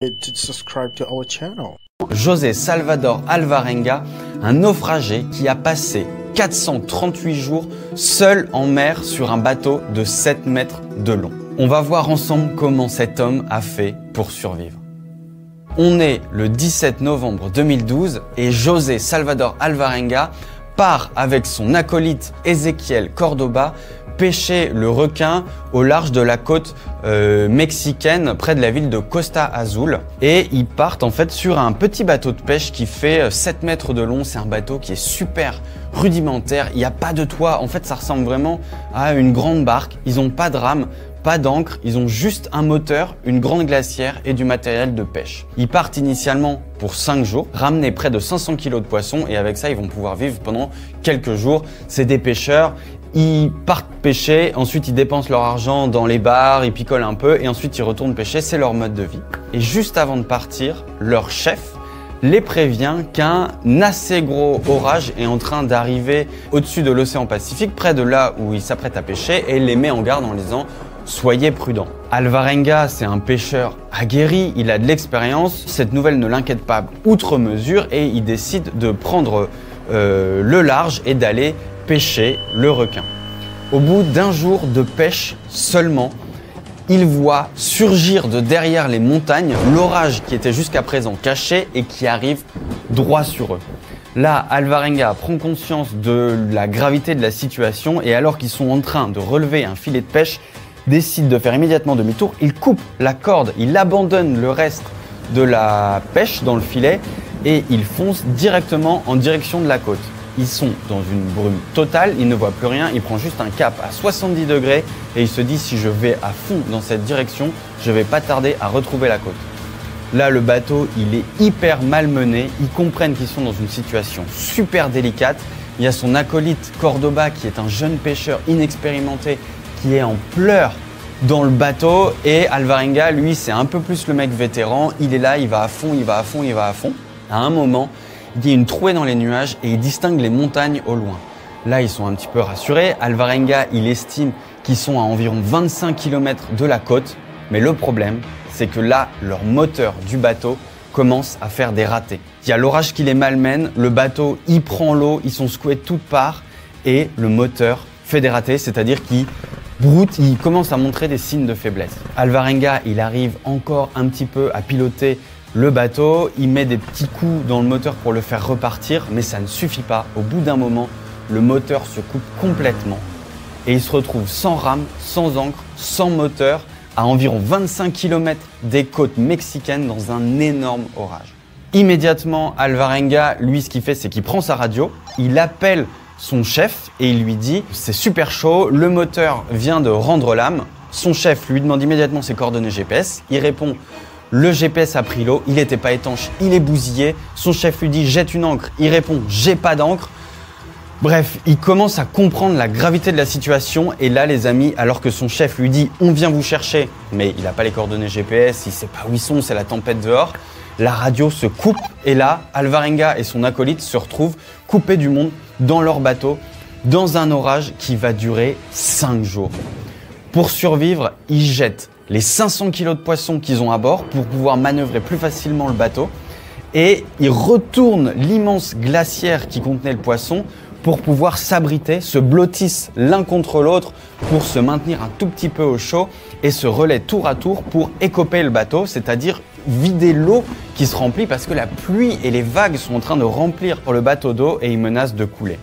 to subscribe to our channel. José Salvador Alvarenga, un naufragé qui a passé 438 jours seul en mer sur un bateau de 7 mètres de long. On va voir ensemble comment cet homme a fait pour survivre. On est le 17 novembre 2012 et José Salvador Alvarenga part avec son acolyte Ezequiel Cordoba pêcher le requin au large de la côte mexicaine près de la ville de Costa Azul, et ils partent en fait sur un petit bateau de pêche qui fait 7 mètres de long. C'est un bateau qui est super rudimentaire, il n'y a pas de toit, en fait ça ressemble vraiment à une grande barque. Ils n'ont pas de rame, pas d'ancre, ils ont juste un moteur, une grande glacière et du matériel de pêche. Ils partent initialement pour 5 jours, ramener près de 500 kg de poissons, et avec ça ils vont pouvoir vivre pendant quelques jours. C'est des pêcheurs, ils partent pêcher, ensuite ils dépensent leur argent dans les bars, ils picolent un peu et ensuite ils retournent pêcher, c'est leur mode de vie. Et juste avant de partir, leur chef les prévient qu'un assez gros orage est en train d'arriver au-dessus de l'océan Pacifique, près de là où ils s'apprêtent à pêcher, et les met en garde en disant « Soyez prudents ». Alvarenga, c'est un pêcheur aguerri, il a de l'expérience, cette nouvelle ne l'inquiète pas outre mesure et il décide de prendre le large et d'aller pêcher le requin. Au bout d'un jour de pêche seulement, il voit surgir de derrière les montagnes l'orage qui était jusqu'à présent caché et qui arrive droit sur eux. Là, Alvarenga prend conscience de la gravité de la situation et alors qu'ils sont en train de relever un filet de pêche, décide de faire immédiatement demi-tour. Il coupe la corde, il abandonne le reste de la pêche dans le filet et il fonce directement en direction de la côte. Ils sont dans une brume totale, ils ne voient plus rien, il prend juste un cap à 70 degrés et il se dit si je vais à fond dans cette direction, je vais pas tarder à retrouver la côte. Là, le bateau, il est hyper malmené, ils comprennent qu'ils sont dans une situation super délicate. Il y a son acolyte Cordoba qui est un jeune pêcheur inexpérimenté qui est en pleurs dans le bateau, et Alvarenga, lui, c'est un peu plus le mec vétéran, il est là, il va à fond, il va à fond, il va à fond. À un moment, il y a une trouée dans les nuages et il distingue les montagnes au loin. Là, ils sont un petit peu rassurés. Alvarenga, il estime qu'ils sont à environ 25 km de la côte. Mais le problème, c'est que là, leur moteur du bateau commence à faire des ratés. Il y a l'orage qui les malmène, le bateau, il prend l'eau, ils sont secoués de toutes parts et le moteur fait des ratés, c'est-à-dire qu'il broute, il commence à montrer des signes de faiblesse. Alvarenga, il arrive encore un petit peu à piloter le bateau, il met des petits coups dans le moteur pour le faire repartir, mais ça ne suffit pas. Au bout d'un moment, le moteur se coupe complètement et il se retrouve sans rame, sans ancre, sans moteur, à environ 25 km des côtes mexicaines dans un énorme orage. Immédiatement, Alvarenga, lui, ce qu'il fait, c'est qu'il prend sa radio, il appelle son chef et il lui dit « C'est super chaud, le moteur vient de rendre l'âme ». Son chef lui demande immédiatement ses coordonnées GPS, il répond « Le GPS a pris l'eau, il n'était pas étanche, il est bousillé. » Son chef lui dit « Jette une ancre », il répond « J'ai pas d'encre ». Bref, il commence à comprendre la gravité de la situation et là les amis, alors que son chef lui dit « On vient vous chercher », mais il n'a pas les coordonnées GPS, il sait pas où ils sont, c'est la tempête dehors, la radio se coupe et là, Alvarenga et son acolyte se retrouvent coupés du monde dans leur bateau, dans un orage qui va durer 5 jours. Pour survivre, ils jettent les 500 kg de poissons qu'ils ont à bord pour pouvoir manœuvrer plus facilement le bateau et ils retournent l'immense glacière qui contenait le poisson pour pouvoir s'abriter, se blottissent l'un contre l'autre pour se maintenir un tout petit peu au chaud et se relaient tour à tour pour écoper le bateau, c'est-à-dire vider l'eau qui se remplit parce que la pluie et les vagues sont en train de remplir le bateau d'eau et il menace de couler.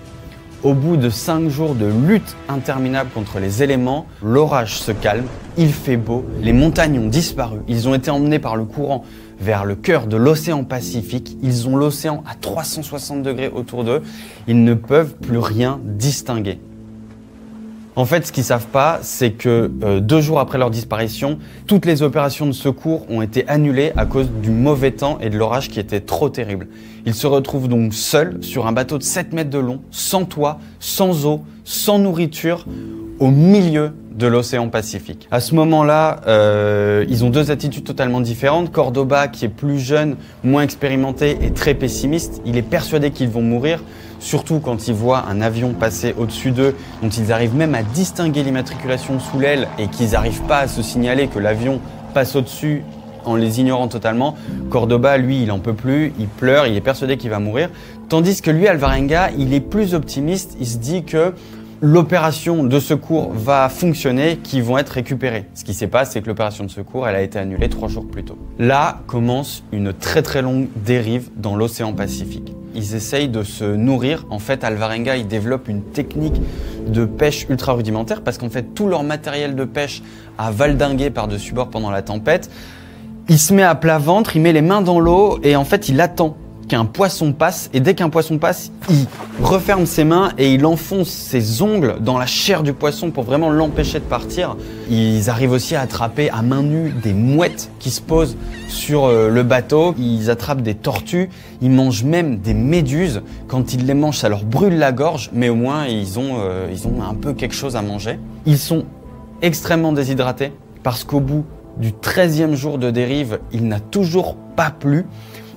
Au bout de 5 jours de lutte interminable contre les éléments, l'orage se calme, il fait beau, les montagnes ont disparu, ils ont été emmenés par le courant vers le cœur de l'océan Pacifique, ils ont l'océan à 360 degrés autour d'eux, ils ne peuvent plus rien distinguer. En fait, ce qu'ils savent pas, c'est que 2 jours après leur disparition, toutes les opérations de secours ont été annulées à cause du mauvais temps et de l'orage qui était trop terrible. Ils se retrouvent donc seuls sur un bateau de 7 mètres de long, sans toit, sans eau, sans nourriture, au milieu de l'océan Pacifique. À ce moment-là, ils ont 2 attitudes totalement différentes. Cordoba, qui est plus jeune, moins expérimenté et très pessimiste, il est persuadé qu'ils vont mourir, surtout quand ils voient un avion passer au-dessus d'eux, dont ils arrivent même à distinguer l'immatriculation sous l'aile et qu'ils n'arrivent pas à se signaler que l'avion passe au-dessus en les ignorant totalement. Cordoba, lui, il en peut plus, il pleure, il est persuadé qu'il va mourir. Tandis que lui, Alvarenga, il est plus optimiste, il se dit que l'opération de secours va fonctionner, qu'ils vont être récupérés. Ce qui s'est passé, c'est que l'opération de secours, elle a été annulée 3 jours plus tôt. Là commence une très longue dérive dans l'océan Pacifique. Ils essayent de se nourrir. En fait, Alvarenga, il développe une technique de pêche ultra rudimentaire parce qu'en fait, tout leur matériel de pêche a valdingué par-dessus bord pendant la tempête. Il se met à plat ventre, il met les mains dans l'eau et en fait, il attend qu'un poisson passe, et dès qu'un poisson passe, il referme ses mains et il enfonce ses ongles dans la chair du poisson pour vraiment l'empêcher de partir. Ils arrivent aussi à attraper à main nue des mouettes qui se posent sur le bateau. Ils attrapent des tortues, ils mangent même des méduses. Quand ils les mangent, ça leur brûle la gorge, mais au moins ils ont un peu quelque chose à manger. Ils sont extrêmement déshydratés parce qu'au bout du 13e jour de dérive, il n'a toujours pas plu.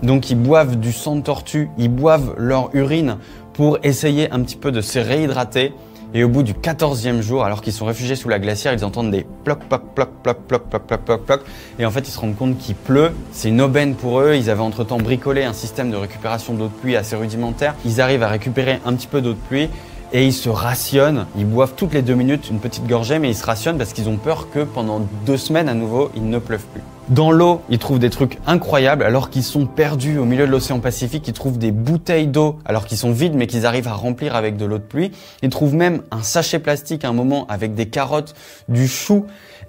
Donc ils boivent du sang de tortue, ils boivent leur urine pour essayer un petit peu de se réhydrater. Et au bout du 14e jour, alors qu'ils sont réfugiés sous la glacière, ils entendent des ploc, ploc, ploc, ploc, ploc, ploc, ploc, ploc, ploc. Et en fait, ils se rendent compte qu'il pleut. C'est une aubaine pour eux. Ils avaient entre-temps bricolé un système de récupération d'eau de pluie assez rudimentaire. Ils arrivent à récupérer un petit peu d'eau de pluie et ils se rationnent. Ils boivent toutes les 2 minutes une petite gorgée, mais ils se rationnent parce qu'ils ont peur que pendant 2 semaines à nouveau, il ne pleuve plus. Dans l'eau, ils trouvent des trucs incroyables alors qu'ils sont perdus au milieu de l'océan Pacifique. Ils trouvent des bouteilles d'eau alors qu'ils sont vides mais qu'ils arrivent à remplir avec de l'eau de pluie. Ils trouvent même un sachet plastique à un moment avec des carottes, du chou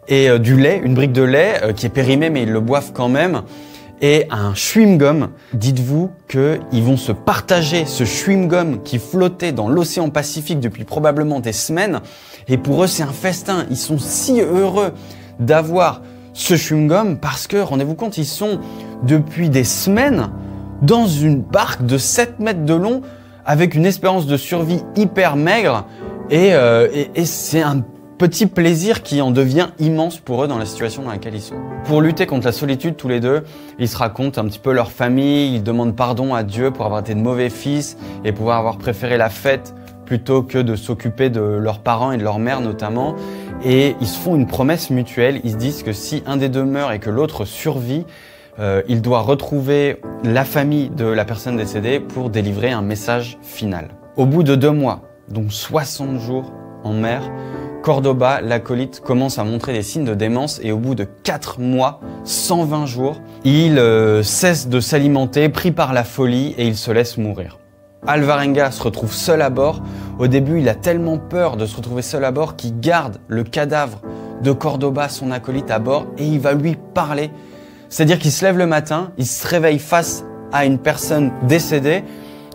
et du lait, une brique de lait qui est périmée mais ils le boivent quand même. Et un chewing-gum. Dites-vous qu'ils vont se partager ce chewing-gum qui flottait dans l'océan Pacifique depuis probablement des semaines. Et pour eux, c'est un festin. Ils sont si heureux d'avoir ce chewing-gum parce que, rendez-vous compte, ils sont depuis des semaines dans une barque de 7 mètres de long avec une espérance de survie hyper maigre et c'est un petit plaisir qui en devient immense pour eux dans la situation dans laquelle ils sont. Pour lutter contre la solitude, tous les deux, ils se racontent un petit peu leur famille, ils demandent pardon à Dieu pour avoir été de mauvais fils et pouvoir avoir préféré la fête plutôt que de s'occuper de leurs parents et de leur mère notamment. Et ils se font une promesse mutuelle, ils se disent que si un des deux meurt et que l'autre survit, il doit retrouver la famille de la personne décédée pour délivrer un message final. Au bout de 2 mois, donc 60 jours en mer, Cordoba, l'acolyte, commence à montrer des signes de démence et au bout de 4 mois, 120 jours, il cesse de s'alimenter, pris par la folie et il se laisse mourir. Alvarenga se retrouve seul à bord. Au début, il a tellement peur de se retrouver seul à bord qu'il garde le cadavre de Cordoba, son acolyte, à bord et il va lui parler. C'est-à-dire qu'il se lève le matin, il se réveille face à une personne décédée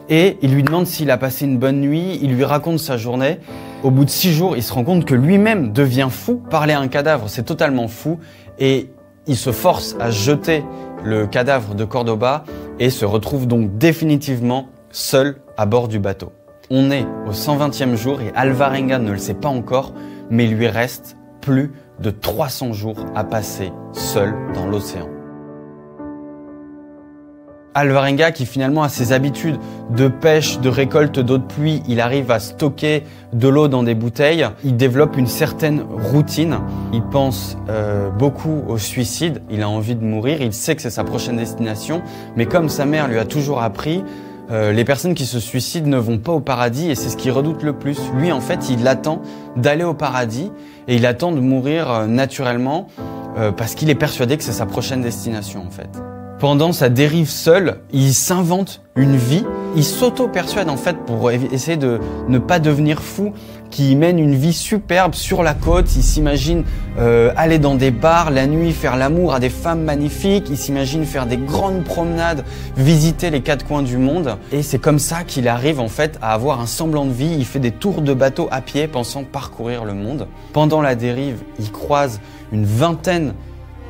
et il lui demande s'il a passé une bonne nuit, il lui raconte sa journée. Au bout de 6 jours, il se rend compte que lui-même devient fou. Parler à un cadavre, c'est totalement fou. Et il se force à jeter le cadavre de Cordoba et se retrouve donc définitivement seul à bord du bateau. On est au 120e jour et Alvarenga ne le sait pas encore, mais il lui reste plus de 300 jours à passer seul dans l'océan. Alvarenga, qui finalement a ses habitudes de pêche, de récolte d'eau de pluie, il arrive à stocker de l'eau dans des bouteilles. Il développe une certaine routine. Il pense beaucoup au suicide. Il a envie de mourir. Il sait que c'est sa prochaine destination. Mais comme sa mère lui a toujours appris, les personnes qui se suicident ne vont pas au paradis et c'est ce qu'il redoute le plus. Lui, en fait, il attend d'aller au paradis et il attend de mourir naturellement parce qu'il est persuadé que c'est sa prochaine destination, en fait. Pendant sa dérive seule, il s'invente une vie. Il s'auto-persuade en fait pour essayer de ne pas devenir fou, qu'il mène une vie superbe sur la côte. Il s'imagine aller dans des bars la nuit, faire l'amour à des femmes magnifiques. Il s'imagine faire des grandes promenades, visiter les 4 coins du monde. Et c'est comme ça qu'il arrive en fait à avoir un semblant de vie. Il fait des tours de bateau à pied pensant parcourir le monde. Pendant la dérive, il croise une vingtaine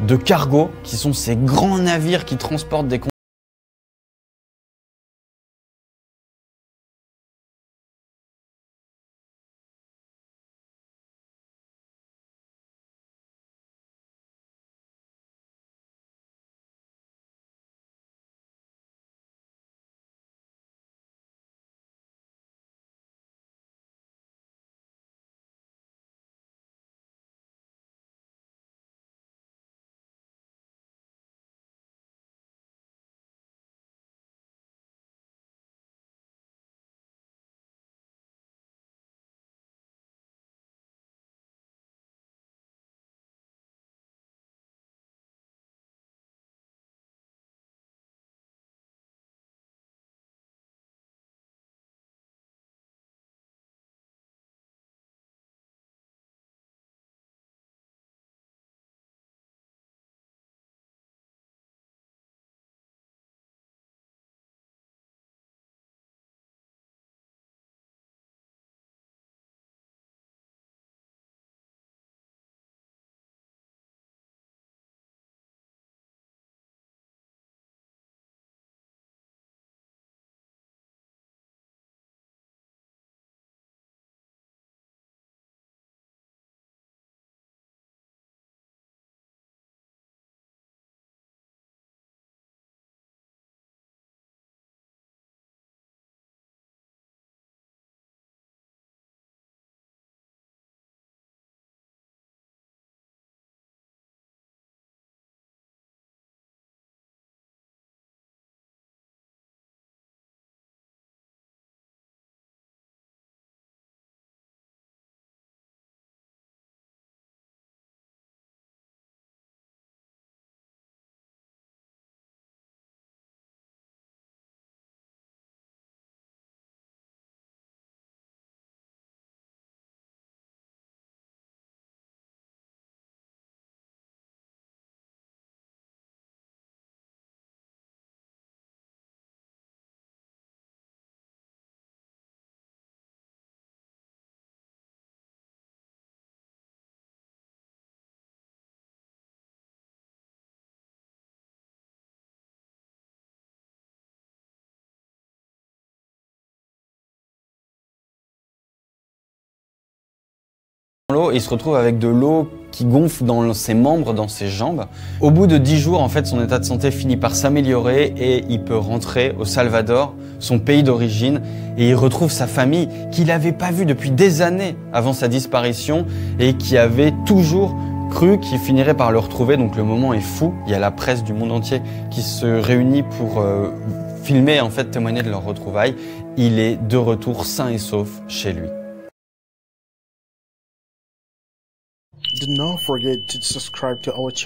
de cargos qui sont ces grands navires qui transportent des l'eau et il se retrouve avec de l'eau qui gonfle dans ses membres, dans ses jambes. Au bout de 10 jours, en fait, son état de santé finit par s'améliorer et il peut rentrer au Salvador, son pays d'origine, et il retrouve sa famille qu'il n'avait pas vue depuis des années avant sa disparition et qui avait toujours cru qu'il finirait par le retrouver. Donc le moment est fou. Il y a la presse du monde entier qui se réunit pour filmer, en fait, témoigner de leur retrouvailles. Il est de retour sain et sauf chez lui. Do not forget to subscribe to our channel.